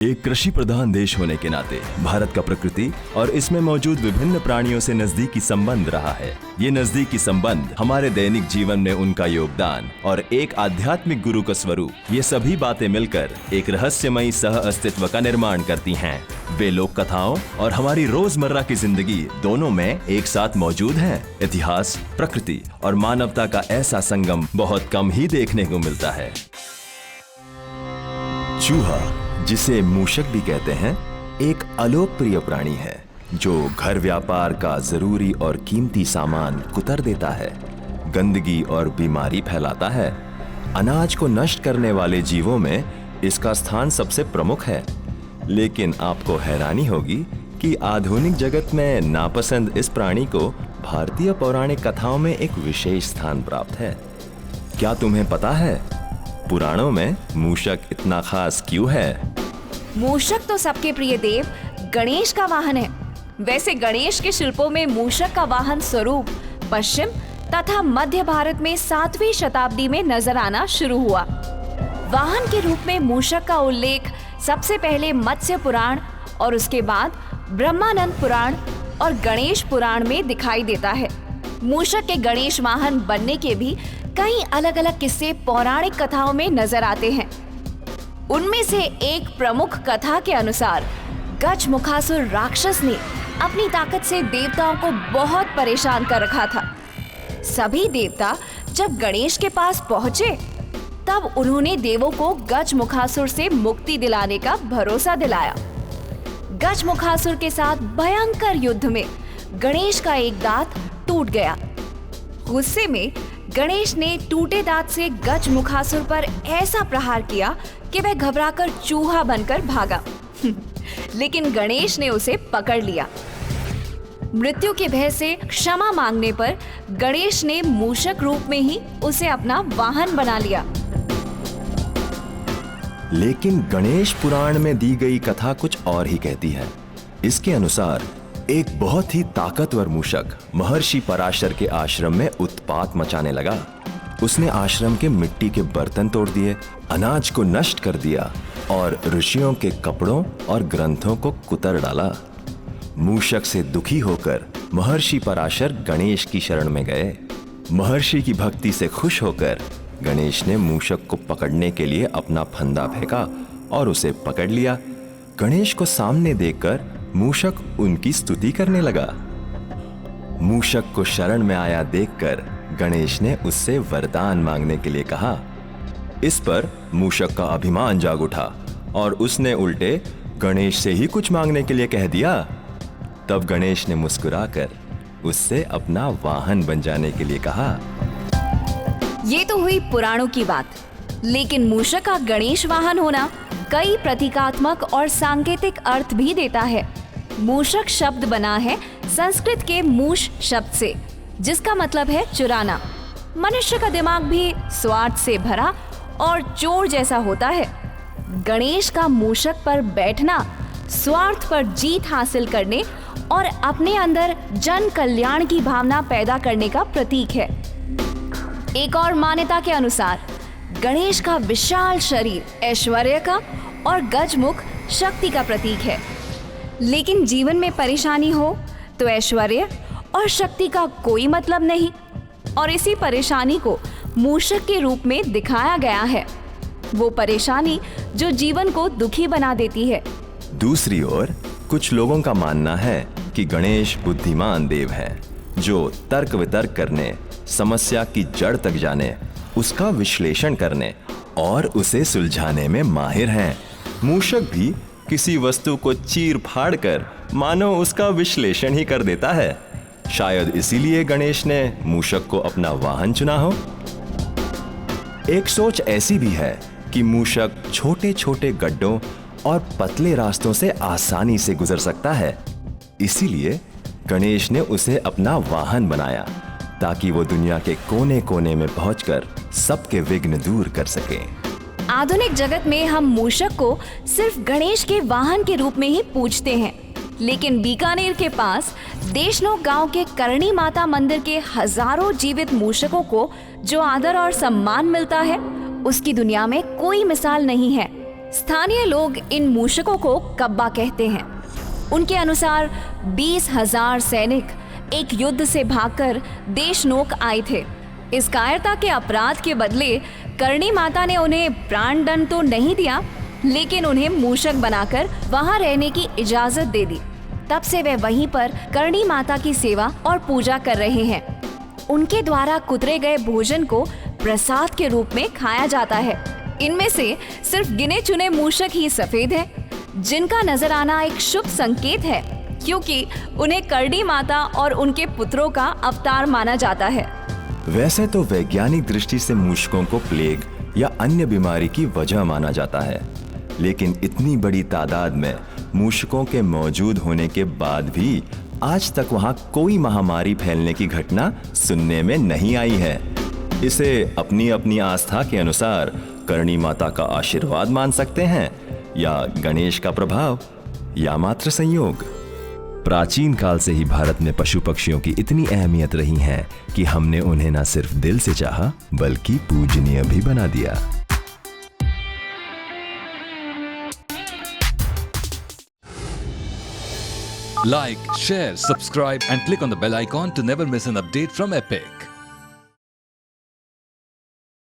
एक कृषि प्रधान देश होने के नाते भारत का प्रकृति और इसमें मौजूद विभिन्न प्राणियों से नजदीकी संबंध रहा है। ये नजदीकी संबंध हमारे दैनिक जीवन में उनका योगदान और एक आध्यात्मिक गुरु का स्वरूप, ये सभी बातें मिलकर एक रहस्यमयी सह अस्तित्व का निर्माण करती हैं। वे लोक कथाओं और हमारी रोजमर्रा की जिंदगी दोनों में एक साथ मौजूद हैं। इतिहास, प्रकृति और मानवता का ऐसा संगम बहुत कम ही देखने को मिलता है। चूहा, जिसे मूषक भी कहते हैं, एक अलोकप्रिय प्राणी है जो घर व्यापार का जरूरी और कीमती सामान कुतर देता है, गंदगी और बीमारी फैलाता है। अनाज को नष्ट करने वाले जीवों में इसका स्थान सबसे प्रमुख है। लेकिन आपको हैरानी होगी कि आधुनिक जगत में नापसंद इस प्राणी को भारतीय पौराणिक कथाओं में एक विशेष स्थान प्राप्त है। क्या तुम्हें पता है पुराणों में मूषक इतना खास क्यों है? मूषक तो सबके प्रिय देव गणेश का वाहन है। वैसे गणेश के शिल्पों में मूषक का वाहन स्वरूप पश्चिम तथा मध्य भारत में 7वीं शताब्दी में नजर आना शुरू हुआ। वाहन के रूप में मूषक का उल्लेख सबसे पहले मत्स्य पुराण और उसके बाद ब्रह्मानंद पुराण और गणेश पुराण में दिखाई देता है। मूषक के गणेश वाहन बनने के भी कई अलग अलग किस्से पौराणिक कथाओं में नजर आते हैं। उनमें से एक प्रमुख कथा के अनुसार गजमुखासुर राक्षस ने अपनी ताकत से देवताओं को बहुत परेशान कर रखा था। सभी देवता जब गणेश के पास पहुंचे तब उन्होंने देवों को गजमुखासुर से मुक्ति दिलाने का भरोसा दिलाया। गजमुखासुर के साथ भयंकर युद्ध में गणेश का एक दांत टूट गया। गुस्से में गणेश ने टूटे दांत से गजमुखासुर पर ऐसा प्रहार किया कि वह घबराकर चूहा बनकर भागा। लेकिन गणेश ने उसे पकड़ लिया। मृत्यु के भय से क्षमा मांगने पर गणेश ने मूषक रूप में ही उसे अपना वाहन बना लिया। लेकिन गणेश पुराण में दी गई कथा कुछ और ही कहती है। इसके अनुसार एक बहुत ही ताकतवर मूषक महर्षि पराशर के आश्रम में उत्पात मचाने लगा। उसने आश्रम के मिट्टी के बर्तन तोड़ दिए, अनाज को नष्ट कर दिया और ऋषियों के कपड़ों और ग्रंथों को कुतर डाला। मूषक से दुखी होकर महर्षि पराशर गणेश की शरण में गए। महर्षि की भक्ति से खुश होकर गणेश ने मूषक को पकड़ने के लिए अपना फंदा फेंका और उसे पकड़ लिया। गणेश को सामने देखकर मूषक उनकी स्तुति करने लगा। मूषक को शरण में आया देखकर गणेश ने उससे वरदान मांगने के लिए कहा। इस पर मूषक का अभिमान जाग उठा और उसने उल्टे गणेश से ही कुछ मांगने के लिए कह दिया। तब गणेश ने मुस्कुराकर उससे अपना वाहन बन जाने के लिए कहा। ये तो हुई पुराणों की बात, लेकिन मूषक का गणेश वाहन होना कई प्रतीकात्मक और सांकेतिक अर्थ भी देता है। मूषक शब्द बना है संस्कृत के मूष शब्द से, जिसका मतलब है चुराना। मनुष्य का दिमाग भी स्वार्थ से भरा और चोर जैसा होता है। गणेश का मूषक पर बैठना स्वार्थ पर जीत हासिल करने और अपने अंदर जन कल्याण की भावना पैदा करने का प्रतीक है। एक और मान्यता के अनुसार गणेश का विशाल शरीर ऐश्वर्य का और गजमुख शक्ति का प्रतीक है। लेकिन जीवन में परेशानी हो तो ऐश्वर्य और शक्ति का कोई मतलब नहीं, और इसी परेशानी को मूषक के रूप में दिखाया गया है। वो परेशानी जो जीवन को दुखी बना देती है। दूसरी ओर कुछ लोगों का मानना है कि गणेश बुद्धिमान देव हैं, जो तर्क वितर्क करने, समस्या की जड़ तक जाने, उसका विश्लेषण करने और उसे सुलझाने में माहिर हैं। मूषक भी किसी वस्तु को चीर फाड़ कर मानो उसका विश्लेषण ही कर देता है। शायद इसीलिए गणेश ने मूषक को अपना वाहन चुना हो। एक सोच ऐसी भी है कि मूषक छोटे छोटे गड्ढों और पतले रास्तों से आसानी से गुजर सकता है। इसीलिए गणेश ने उसे अपना वाहन बनाया ताकि वो दुनिया के कोने कोने में पहुंचकर सबके विघ्न दूर कर सके। आधुनिक जगत में हम मूषक को सिर्फ गणेश के वाहन के रूप में ही पूजते हैं, लेकिन बीकानेर के पास देशनोक गांव के करणी माता मंदिर के हजारों जीवित मूषकों को जो आदर और सम्मान मिलता है, उसकी दुनिया में कोई मिसाल नहीं है। स्थानीय लोग इन मूषकों को कब्बा कहते हैं। उनके अनुसार 20,000 सैनिक एक युद्ध से भागकर देशनोक आए थे। इस कायरता के अपराध के बदले करणी माता ने उन्हें प्राण दंड तो नहीं दिया, लेकिन उन्हें मूषक बनाकर वहां रहने की इजाजत दे दी। तब से वे वहीं पर करणी माता की सेवा और पूजा कर रहे हैं। उनके द्वारा कुतरे गए भोजन को प्रसाद के रूप में खाया जाता है। इनमें से सिर्फ गिने चुने मूषक ही सफेद हैं, जिनका नजर आना एक शुभ संकेत है, क्योंकि उन्हें करणी माता और उनके पुत्रों का अवतार माना जाता है। वैसे तो वैज्ञानिक दृष्टि से मूषकों को प्लेग या अन्य बीमारी की वजह माना जाता है, लेकिन इतनी बड़ी तादाद में मूषकों के मौजूद होने के बाद भी आज तक वहां कोई महामारी फैलने की घटना सुनने में नहीं आई है। इसे अपनी अपनी आस्था के अनुसार करणी माता का आशीर्वाद मान सकते हैं, या गणेश का प्रभाव, या मात्र संयोग। प्राचीन काल से ही भारत में पशु पक्षियों की इतनी अहमियत रही है कि हमने उन्हें न सिर्फ दिल से चाहा, बल्कि पूजनीय भी बना दिया। Like, share, subscribe and click on the bell icon to never miss an update from Epic.